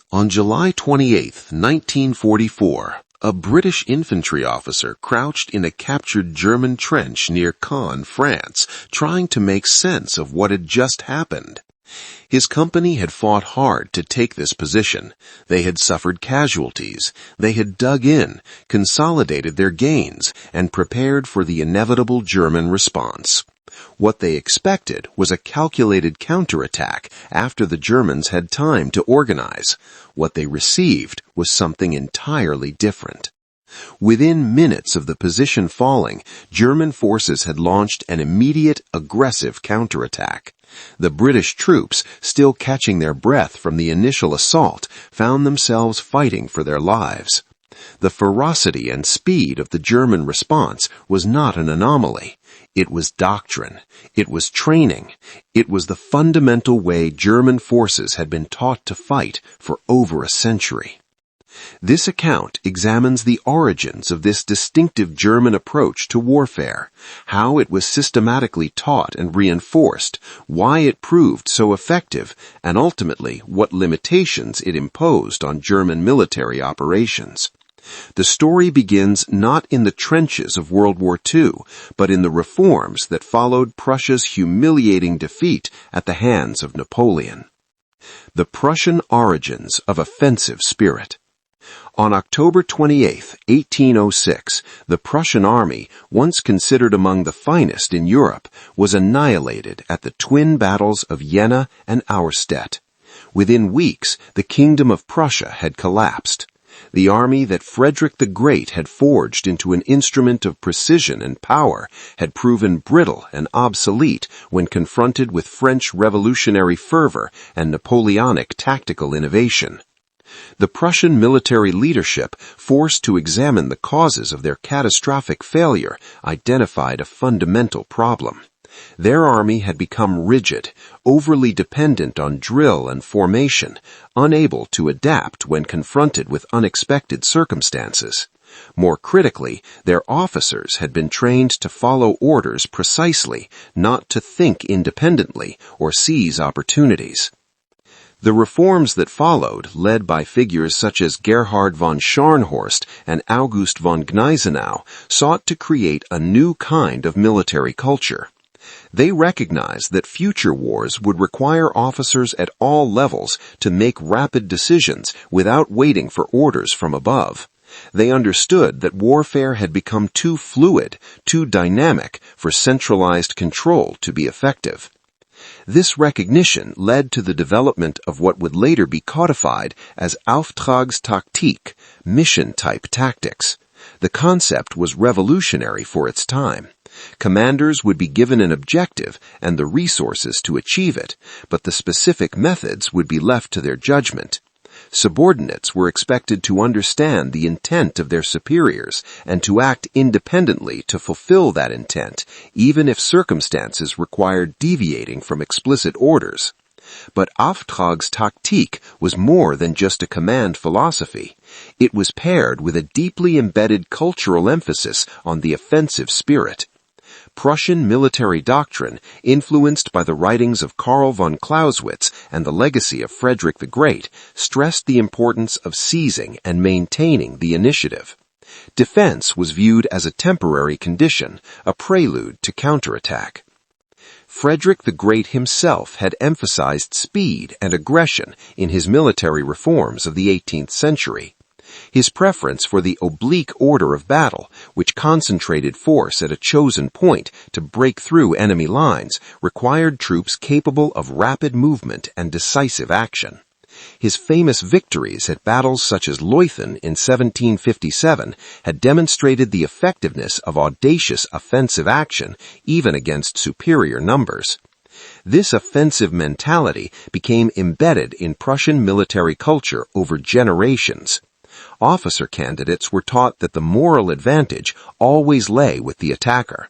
On July 28, 1944, a British infantry officer crouched in a captured German trench near Caen, France, trying to make sense of what had just happened. His company had fought hard to take this position. They had suffered casualties. They had dug in, consolidated their gains, and prepared for the inevitable German response. What they expected was a calculated counterattack after the Germans had time to organize. What they received was something entirely different. Within minutes of the position falling, German forces had launched an immediate, aggressive counterattack. The British troops, still catching their breath from the initial assault, found themselves fighting for their lives. The ferocity and speed of the German response was not an anomaly. It was doctrine. It was training. It was the fundamental way German forces had been taught to fight for over a century. This account examines the origins of this distinctive German approach to warfare, how it was systematically taught and reinforced, why it proved so effective, and ultimately what limitations it imposed on German military operations. The story begins not in the trenches of World War II, but in the reforms that followed Prussia's humiliating defeat at the hands of Napoleon. The Prussian origins of offensive spirit. On October 28, 1806, the Prussian army, once considered among the finest in Europe, was annihilated at the twin battles of Jena and Auerstedt. Within weeks, the Kingdom of Prussia had collapsed. The army that Frederick the Great had forged into an instrument of precision and power had proven brittle and obsolete when confronted with French revolutionary fervor and Napoleonic tactical innovation. The Prussian military leadership, forced to examine the causes of their catastrophic failure, identified a fundamental problem. Their army had become rigid, overly dependent on drill and formation, unable to adapt when confronted with unexpected circumstances. More critically, their officers had been trained to follow orders precisely, not to think independently or seize opportunities. The reforms that followed, led by figures such as Gerhard von Scharnhorst and August von Gneisenau, sought to create a new kind of military culture. They recognized that future wars would require officers at all levels to make rapid decisions without waiting for orders from above. They understood that warfare had become too fluid, too dynamic for centralized control to be effective. This recognition led to the development of what would later be codified as Auftragstaktik, mission-type tactics. The concept was revolutionary for its time. Commanders would be given an objective and the resources to achieve it, but the specific methods would be left to their judgment. Subordinates were expected to understand the intent of their superiors and to act independently to fulfill that intent, even if circumstances required deviating from explicit orders. But Auftragstaktik was more than just a command philosophy. It was paired with a deeply embedded cultural emphasis on the offensive spirit. Prussian military doctrine, influenced by the writings of Karl von Clausewitz and the legacy of Frederick the Great, stressed the importance of seizing and maintaining the initiative. Defense was viewed as a temporary condition, a prelude to counterattack. Frederick the Great himself had emphasized speed and aggression in his military reforms of the 18th century. His preference for the oblique order of battle, which concentrated force at a chosen point to break through enemy lines, required troops capable of rapid movement and decisive action. His famous victories at battles such as Leuthen in 1757 had demonstrated the effectiveness of audacious offensive action even against superior numbers. This offensive mentality became embedded in Prussian military culture over generations. Officer candidates were taught that the moral advantage always lay with the attacker.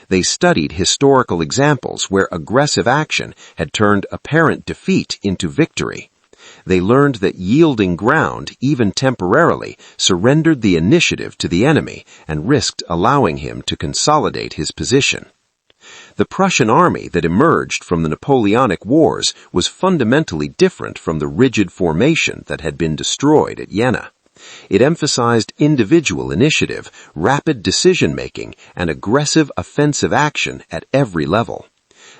They studied historical examples where aggressive action had turned apparent defeat into victory. They learned that yielding ground, even temporarily, surrendered the initiative to the enemy and risked allowing him to consolidate his position. The Prussian army that emerged from the Napoleonic Wars was fundamentally different from the rigid formation that had been destroyed at Jena. It emphasized individual initiative, rapid decision-making, and aggressive offensive action at every level.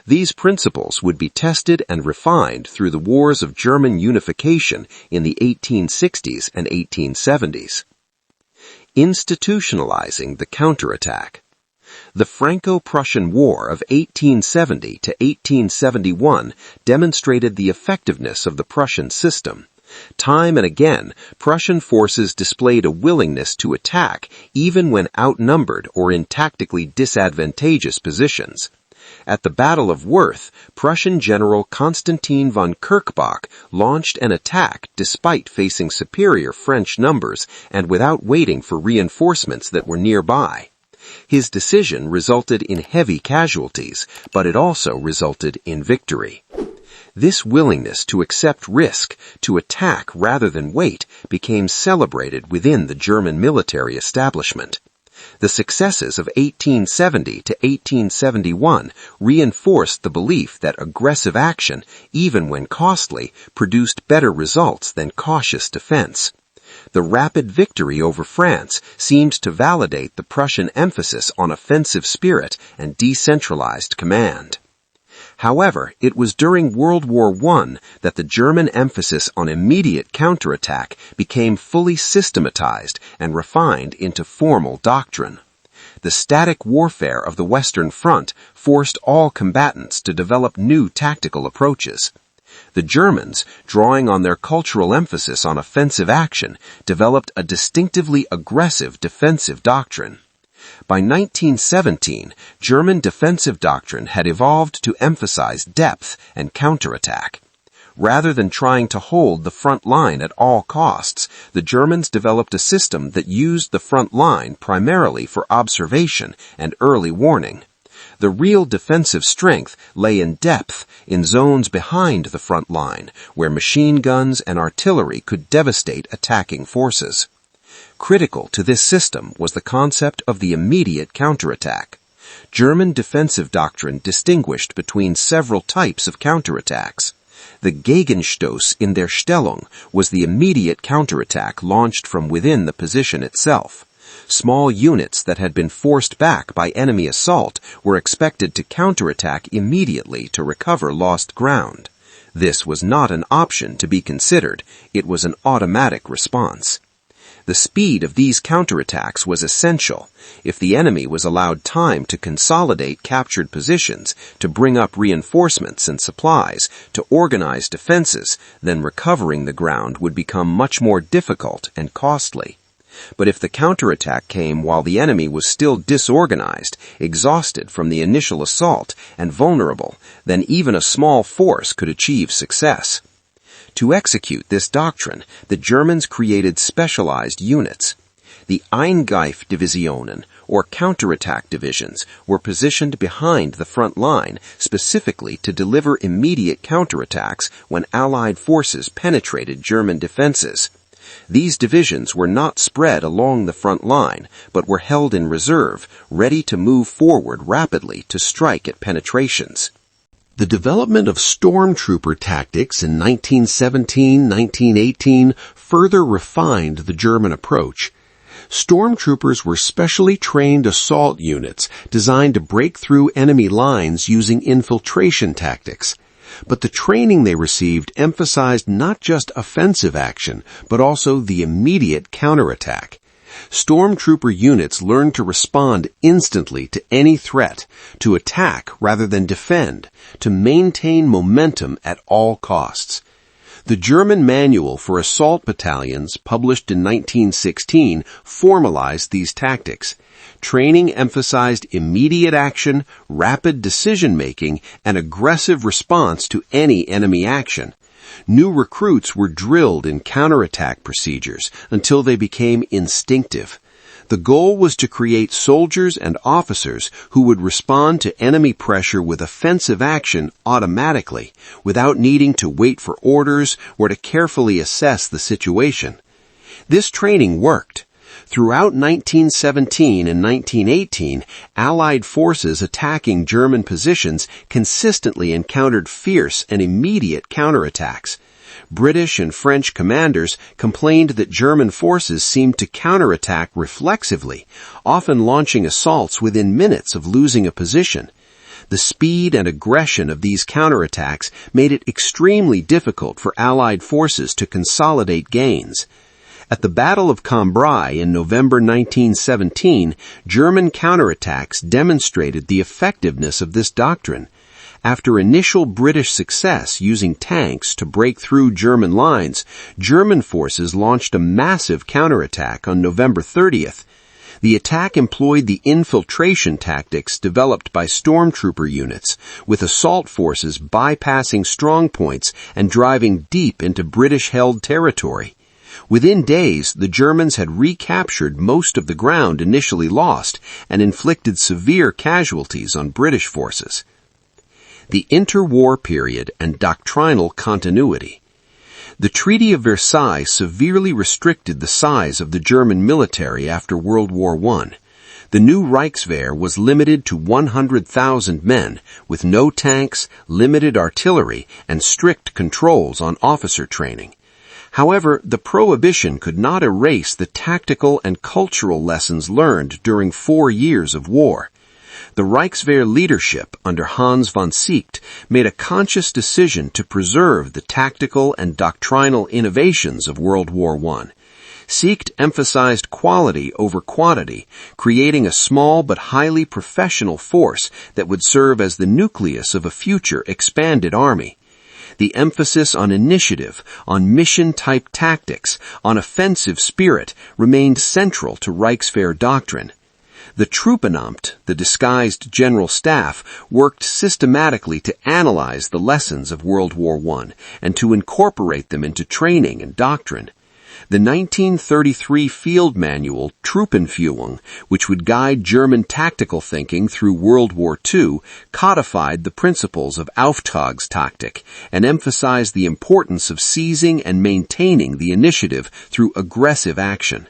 These principles would be tested and refined through the wars of German unification in the 1860s and 1870s. Institutionalizing the counterattack. The Franco-Prussian War of 1870 to 1871 demonstrated the effectiveness of the Prussian system. Time and again, Prussian forces displayed a willingness to attack even when outnumbered or in tactically disadvantageous positions. At the Battle of Worth, Prussian General Constantin von Kirchbach launched an attack despite facing superior French numbers and without waiting for reinforcements that were nearby. His decision resulted in heavy casualties, but it also resulted in victory. This willingness to accept risk, to attack rather than wait, became celebrated within the German military establishment. The successes of 1870 to 1871 reinforced the belief that aggressive action, even when costly, produced better results than cautious defense. The rapid victory over France seems to validate the Prussian emphasis on offensive spirit and decentralized command. However, it was during World War I that the German emphasis on immediate counterattack became fully systematized and refined into formal doctrine. The static warfare of the Western Front forced all combatants to develop new tactical approaches. The Germans, drawing on their cultural emphasis on offensive action, developed a distinctively aggressive defensive doctrine. By 1917, German defensive doctrine had evolved to emphasize depth and counterattack. Rather than trying to hold the front line at all costs, the Germans developed a system that used the front line primarily for observation and early warning. The real defensive strength lay in depth, in zones behind the front line, where machine guns and artillery could devastate attacking forces. Critical to this system was the concept of the immediate counterattack. German defensive doctrine distinguished between several types of counterattacks. The Gegenstoß in der Stellung was the immediate counterattack launched from within the position itself. Small units that had been forced back by enemy assault were expected to counterattack immediately to recover lost ground. This was not an option to be considered, it was an automatic response. The speed of these counterattacks was essential. If the enemy was allowed time to consolidate captured positions, to bring up reinforcements and supplies, to organize defenses, then recovering the ground would become much more difficult and costly. But if the counterattack came while the enemy was still disorganized, exhausted from the initial assault, and vulnerable, then even a small force could achieve success. To execute this doctrine, the Germans created specialized units. The Eingreifdivisionen, or counterattack divisions, were positioned behind the front line specifically to deliver immediate counterattacks when Allied forces penetrated German defenses. These divisions were not spread along the front line, but were held in reserve, ready to move forward rapidly to strike at penetrations. The development of stormtrooper tactics in 1917-1918 further refined the German approach. Stormtroopers were specially trained assault units designed to break through enemy lines using infiltration tactics. But the training they received emphasized not just offensive action, but also the immediate counterattack. Stormtrooper units learned to respond instantly to any threat, to attack rather than defend, to maintain momentum at all costs. The German Manual for Assault Battalions, published in 1916, formalized these tactics. Training emphasized immediate action, rapid decision-making, and aggressive response to any enemy action. New recruits were drilled in counterattack procedures until they became instinctive. The goal was to create soldiers and officers who would respond to enemy pressure with offensive action automatically, without needing to wait for orders or to carefully assess the situation. This training worked. Throughout 1917 and 1918, Allied forces attacking German positions consistently encountered fierce and immediate counterattacks. British and French commanders complained that German forces seemed to counterattack reflexively, often launching assaults within minutes of losing a position. The speed and aggression of these counterattacks made it extremely difficult for Allied forces to consolidate gains. At the Battle of Cambrai in November 1917, German counterattacks demonstrated the effectiveness of this doctrine. After initial British success using tanks to break through German lines, German forces launched a massive counterattack on November 30th. The attack employed the infiltration tactics developed by stormtrooper units, with assault forces bypassing strongpoints and driving deep into British-held territory. Within days, the Germans had recaptured most of the ground initially lost and inflicted severe casualties on British forces. The interwar period and doctrinal continuity. The Treaty of Versailles severely restricted the size of the German military after World War I. The new Reichswehr was limited to 100,000 men, with no tanks, limited artillery, and strict controls on officer training. However, the prohibition could not erase the tactical and cultural lessons learned during 4 years of war. The Reichswehr leadership under Hans von Seeckt made a conscious decision to preserve the tactical and doctrinal innovations of World War I. Seeckt emphasized quality over quantity, creating a small but highly professional force that would serve as the nucleus of a future expanded army. The emphasis on initiative, on mission-type tactics, on offensive spirit remained central to Reichswehr doctrine. The Truppenamt, the disguised general staff, worked systematically to analyze the lessons of World War I and to incorporate them into training and doctrine. The 1933 field manual Truppenführung, which would guide German tactical thinking through World War II, codified the principles of Auftragstaktik and emphasized the importance of seizing and maintaining the initiative through aggressive action.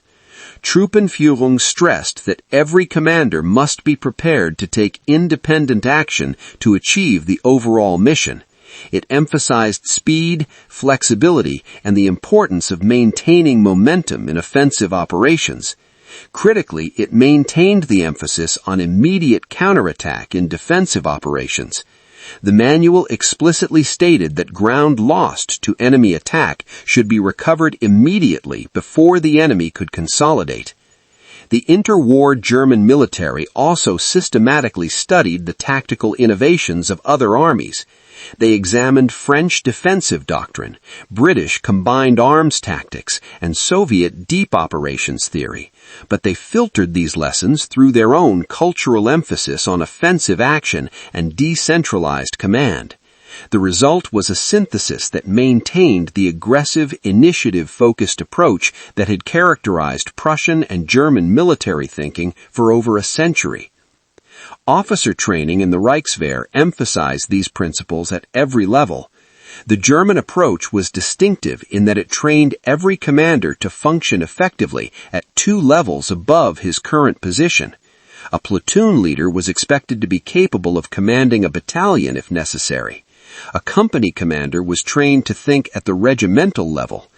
Truppenführung stressed that every commander must be prepared to take independent action to achieve the overall mission. It emphasized speed, flexibility, and the importance of maintaining momentum in offensive operations. Critically, it maintained the emphasis on immediate counterattack in defensive operations. The manual explicitly stated that ground lost to enemy attack should be recovered immediately before the enemy could consolidate. The interwar German military also systematically studied the tactical innovations of other armies. They examined French defensive doctrine, British combined arms tactics, and Soviet deep operations theory, but they filtered these lessons through their own cultural emphasis on offensive action and decentralized command. The result was a synthesis that maintained the aggressive, initiative-focused approach that had characterized Prussian and German military thinking for over a century. Officer training in the Reichswehr emphasized these principles at every level. The German approach was distinctive in that it trained every commander to function effectively at 2 levels above his current position. A platoon leader was expected to be capable of commanding a battalion if necessary. A company commander was trained to think at the regimental level.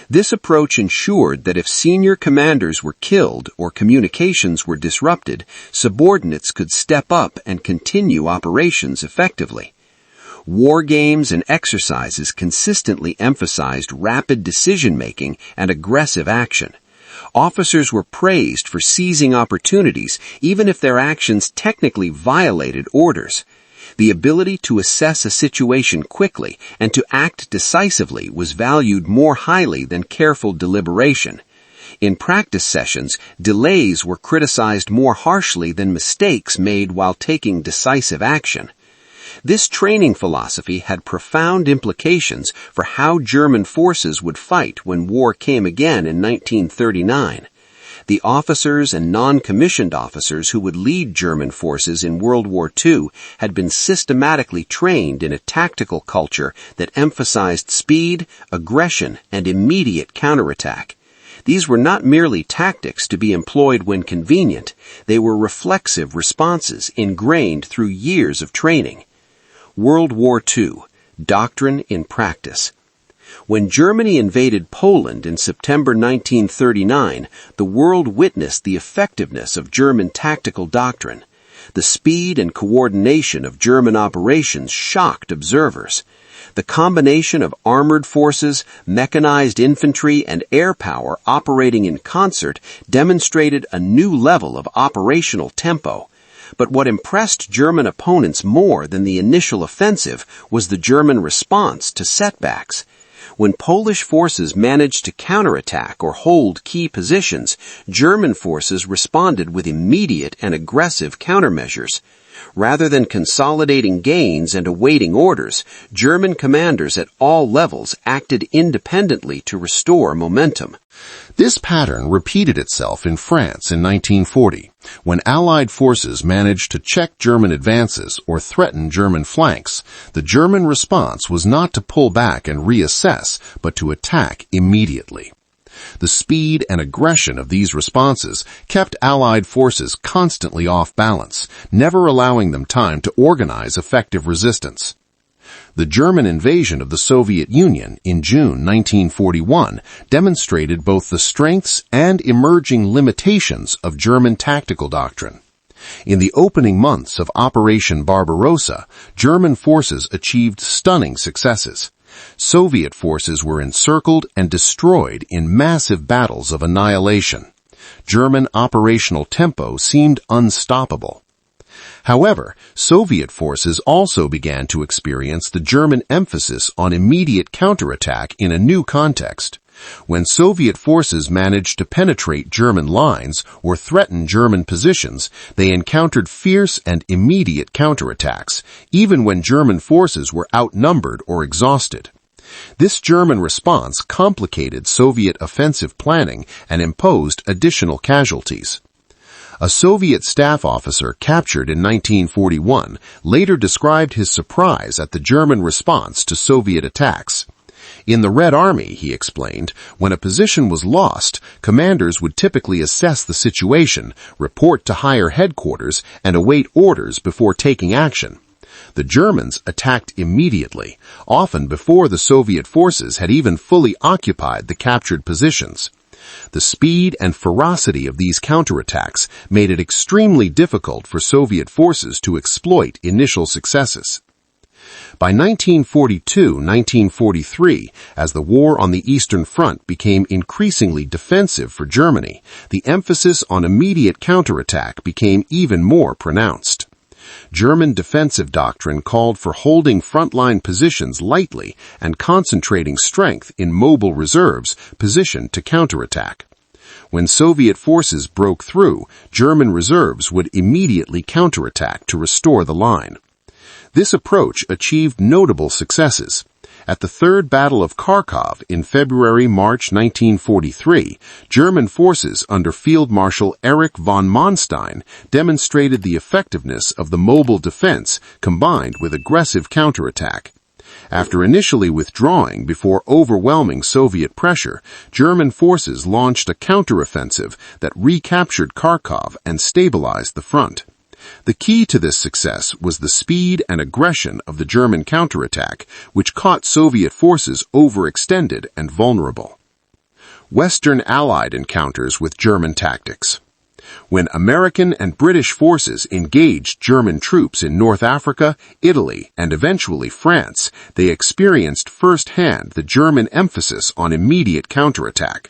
This approach ensured that if senior commanders were killed or communications were disrupted, subordinates could step up and continue operations effectively. War games and exercises consistently emphasized rapid decision-making and aggressive action. Officers were praised for seizing opportunities, even if their actions technically violated orders. The ability to assess a situation quickly and to act decisively was valued more highly than careful deliberation. In practice sessions, delays were criticized more harshly than mistakes made while taking decisive action. This training philosophy had profound implications for how German forces would fight when war came again in 1939. The officers and non-commissioned officers who would lead German forces in World War II had been systematically trained in a tactical culture that emphasized speed, aggression, and immediate counterattack. These were not merely tactics to be employed when convenient. They were reflexive responses ingrained through years of training. World War II. Doctrine in practice. When Germany invaded Poland in September 1939, the world witnessed the effectiveness of German tactical doctrine. The speed and coordination of German operations shocked observers. The combination of armored forces, mechanized infantry, and air power operating in concert demonstrated a new level of operational tempo. But what impressed German opponents more than the initial offensive was the German response to setbacks. When Polish forces managed to counterattack or hold key positions, German forces responded with immediate and aggressive countermeasures. Rather than consolidating gains and awaiting orders, German commanders at all levels acted independently to restore momentum. This pattern repeated itself in France in 1940, when Allied forces managed to check German advances or threaten German flanks. The German response was not to pull back and reassess, but to attack immediately. The speed and aggression of these responses kept Allied forces constantly off balance, never allowing them time to organize effective resistance. The German invasion of the Soviet Union in June 1941 demonstrated both the strengths and emerging limitations of German tactical doctrine. In the opening months of Operation Barbarossa, German forces achieved stunning successes. Soviet forces were encircled and destroyed in massive battles of annihilation. German operational tempo seemed unstoppable. However, Soviet forces also began to experience the German emphasis on immediate counterattack in a new context. When Soviet forces managed to penetrate German lines or threaten German positions, they encountered fierce and immediate counterattacks, even when German forces were outnumbered or exhausted. This German response complicated Soviet offensive planning and imposed additional casualties. A Soviet staff officer captured in 1941 later described his surprise at the German response to Soviet attacks. In the Red Army, he explained, when a position was lost, commanders would typically assess the situation, report to higher headquarters, and await orders before taking action. The Germans attacked immediately, often before the Soviet forces had even fully occupied the captured positions. The speed and ferocity of these counterattacks made it extremely difficult for Soviet forces to exploit initial successes. By 1942-1943, as the war on the Eastern Front became increasingly defensive for Germany, the emphasis on immediate counterattack became even more pronounced. German defensive doctrine called for holding frontline positions lightly and concentrating strength in mobile reserves positioned to counterattack. When Soviet forces broke through, German reserves would immediately counterattack to restore the line. This approach achieved notable successes. At the Third Battle of Kharkov in February-March 1943, German forces under Field Marshal Erich von Manstein demonstrated the effectiveness of the mobile defense combined with aggressive counterattack. After initially withdrawing before overwhelming Soviet pressure, German forces launched a counteroffensive that recaptured Kharkov and stabilized the front. The key to this success was the speed and aggression of the German counterattack, which caught Soviet forces overextended and vulnerable. Western Allied encounters with German tactics. When American and British forces engaged German troops in North Africa, Italy, and eventually France, they experienced firsthand the German emphasis on immediate counterattack.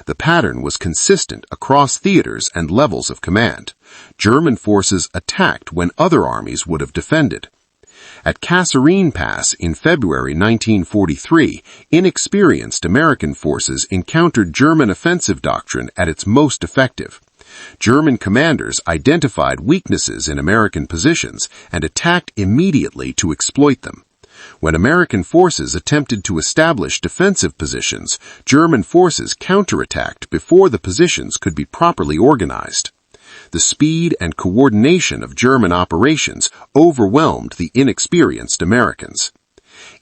The pattern was consistent across theaters and levels of command. German forces attacked when other armies would have defended. At Kasserine Pass in February 1943, inexperienced American forces encountered German offensive doctrine at its most effective. German commanders identified weaknesses in American positions and attacked immediately to exploit them. When American forces attempted to establish defensive positions, German forces counterattacked before the positions could be properly organized. The speed and coordination of German operations overwhelmed the inexperienced Americans.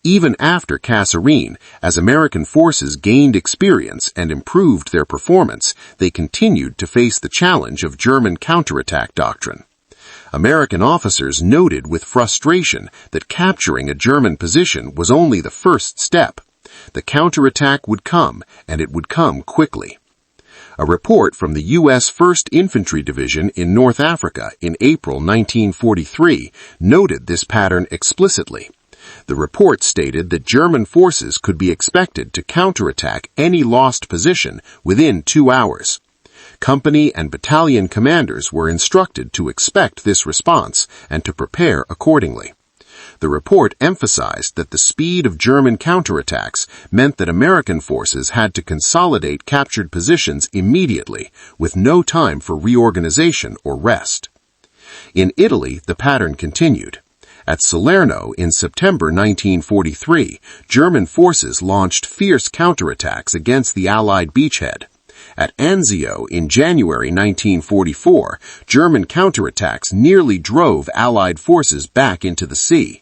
Even after Kasserine, as American forces gained experience and improved their performance, they continued to face the challenge of German counterattack doctrine. American officers noted with frustration that capturing a German position was only the first step. The counterattack would come, and it would come quickly. A report from the U.S. 1st Infantry Division in North Africa in April 1943 noted this pattern explicitly. The report stated that German forces could be expected to counterattack any lost position within 2 hours. Company and battalion commanders were instructed to expect this response and to prepare accordingly. The report emphasized that the speed of German counterattacks meant that American forces had to consolidate captured positions immediately, with no time for reorganization or rest. In Italy, the pattern continued. At Salerno in September 1943, German forces launched fierce counterattacks against the Allied beachhead. At Anzio in January 1944, German counterattacks nearly drove Allied forces back into the sea.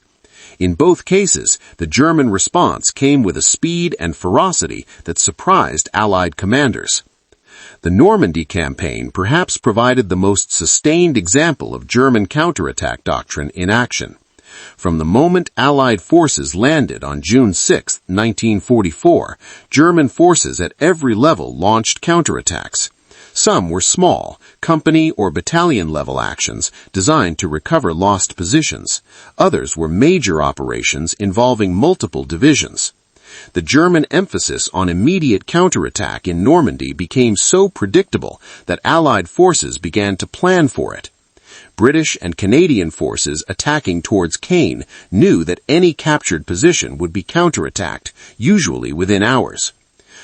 In both cases, the German response came with a speed and ferocity that surprised Allied commanders. The Normandy campaign perhaps provided the most sustained example of German counterattack doctrine in action. From the moment Allied forces landed on June 6, 1944, German forces at every level launched counterattacks. Some were small, company or battalion-level actions designed to recover lost positions. Others were major operations involving multiple divisions. The German emphasis on immediate counterattack in Normandy became so predictable that Allied forces began to plan for it. British and Canadian forces attacking towards Caen knew that any captured position would be counterattacked, usually within hours.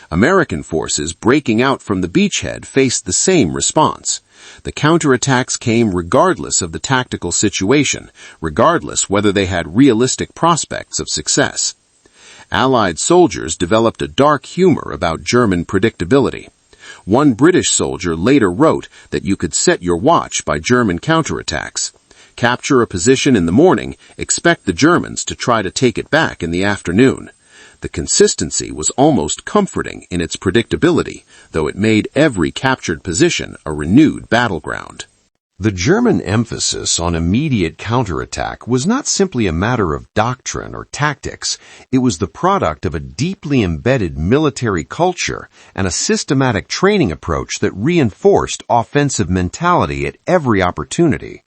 American forces breaking out from the beachhead faced the same response. The counterattacks came regardless of the tactical situation, regardless whether they had realistic prospects of success. Allied soldiers developed a dark humor about German predictability. One British soldier later wrote that you could set your watch by German counterattacks. Capture a position in the morning, expect the Germans to try to take it back in the afternoon. The consistency was almost comforting in its predictability, though it made every captured position a renewed battleground. The German emphasis on immediate counterattack was not simply a matter of doctrine or tactics. It was the product of a deeply embedded military culture and a systematic training approach that reinforced offensive mentality at every opportunity.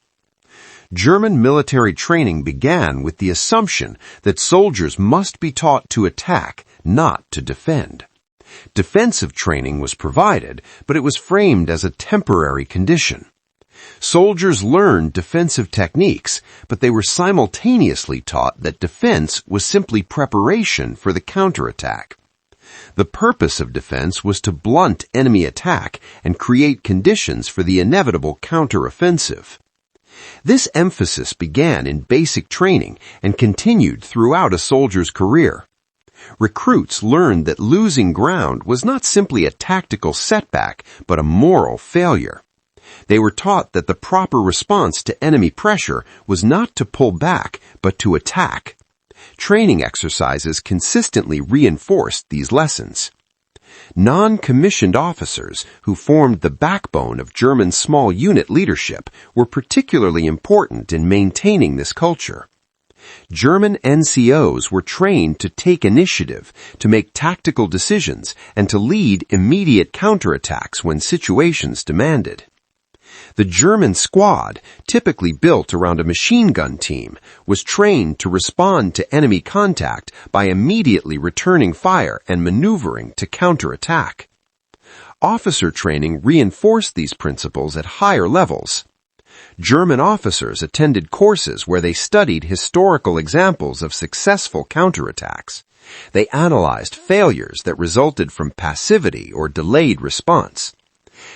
German military training began with the assumption that soldiers must be taught to attack, not to defend. Defensive training was provided, but it was framed as a temporary condition. Soldiers learned defensive techniques, but they were simultaneously taught that defense was simply preparation for the counterattack. The purpose of defense was to blunt enemy attack and create conditions for the inevitable counteroffensive. This emphasis began in basic training and continued throughout a soldier's career. Recruits learned that losing ground was not simply a tactical setback, but a moral failure. They were taught that the proper response to enemy pressure was not to pull back, but to attack. Training exercises consistently reinforced these lessons. Non-commissioned officers, who formed the backbone of German small unit leadership, were particularly important in maintaining this culture. German NCOs were trained to take initiative, to make tactical decisions, and to lead immediate counterattacks when situations demanded. The German squad, typically built around a machine gun team, was trained to respond to enemy contact by immediately returning fire and maneuvering to counterattack. Officer training reinforced these principles at higher levels. German officers attended courses where they studied historical examples of successful counterattacks. They analyzed failures that resulted from passivity or delayed response.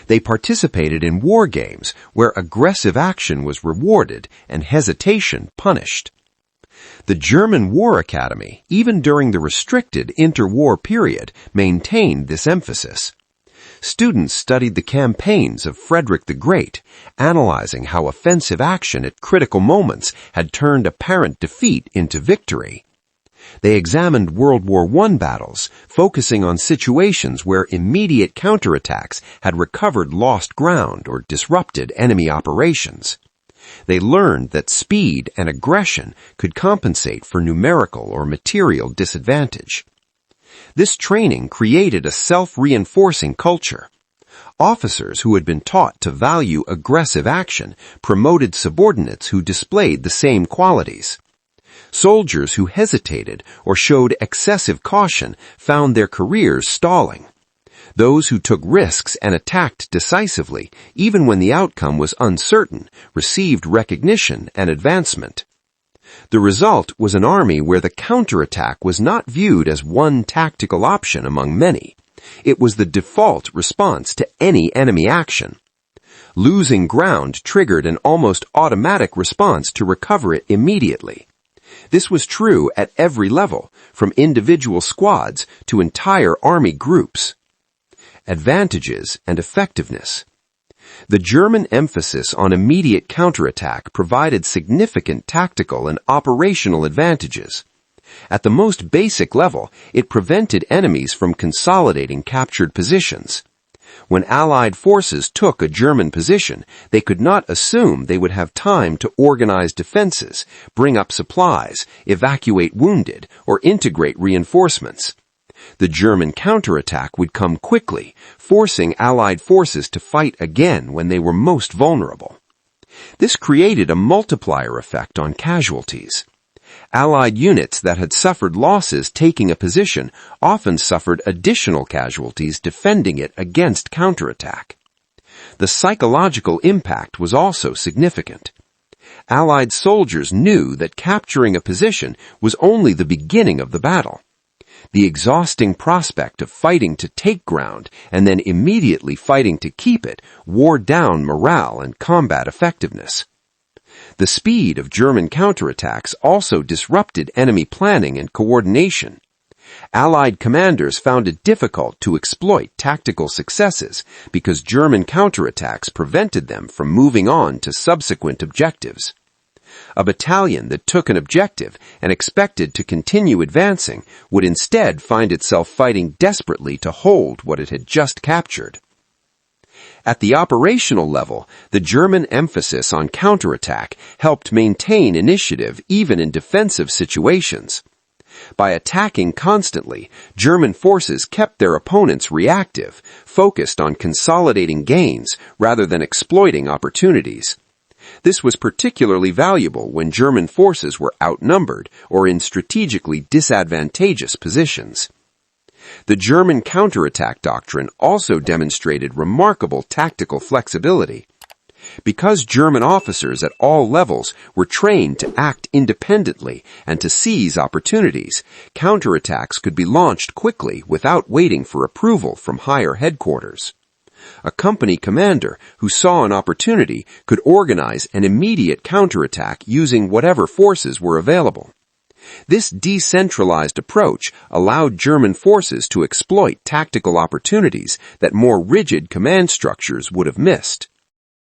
They participated in war games where aggressive action was rewarded and hesitation punished. The German War Academy, even during the restricted interwar period, maintained this emphasis. Students studied the campaigns of Frederick the Great, analyzing how offensive action at critical moments had turned apparent defeat into victory. They examined World War I battles, focusing on situations where immediate counterattacks had recovered lost ground or disrupted enemy operations. They learned that speed and aggression could compensate for numerical or material disadvantage. This training created a self-reinforcing culture. Officers who had been taught to value aggressive action promoted subordinates who displayed the same qualities. Soldiers who hesitated or showed excessive caution found their careers stalling. Those who took risks and attacked decisively, even when the outcome was uncertain, received recognition and advancement. The result was an army where the counterattack was not viewed as one tactical option among many. It was the default response to any enemy action. Losing ground triggered an almost automatic response to recover it immediately. This was true at every level, from individual squads to entire army groups. Advantages and effectiveness. The German emphasis on immediate counterattack provided significant tactical and operational advantages. At the most basic level, it prevented enemies from consolidating captured positions. When Allied forces took a German position, they could not assume they would have time to organize defenses, bring up supplies, evacuate wounded, or integrate reinforcements. The German counterattack would come quickly, forcing Allied forces to fight again when they were most vulnerable. This created a multiplier effect on casualties. Allied units that had suffered losses taking a position often suffered additional casualties defending it against counterattack. The psychological impact was also significant. Allied soldiers knew that capturing a position was only the beginning of the battle. The exhausting prospect of fighting to take ground and then immediately fighting to keep it wore down morale and combat effectiveness. The speed of German counterattacks also disrupted enemy planning and coordination. Allied commanders found it difficult to exploit tactical successes because German counterattacks prevented them from moving on to subsequent objectives. A battalion that took an objective and expected to continue advancing would instead find itself fighting desperately to hold what it had just captured. At the operational level, the German emphasis on counterattack helped maintain initiative even in defensive situations. By attacking constantly, German forces kept their opponents reactive, focused on consolidating gains rather than exploiting opportunities. This was particularly valuable when German forces were outnumbered or in strategically disadvantageous positions. The German counterattack doctrine also demonstrated remarkable tactical flexibility. Because German officers at all levels were trained to act independently and to seize opportunities, counterattacks could be launched quickly without waiting for approval from higher headquarters. A company commander who saw an opportunity could organize an immediate counterattack using whatever forces were available. This decentralized approach allowed German forces to exploit tactical opportunities that more rigid command structures would have missed.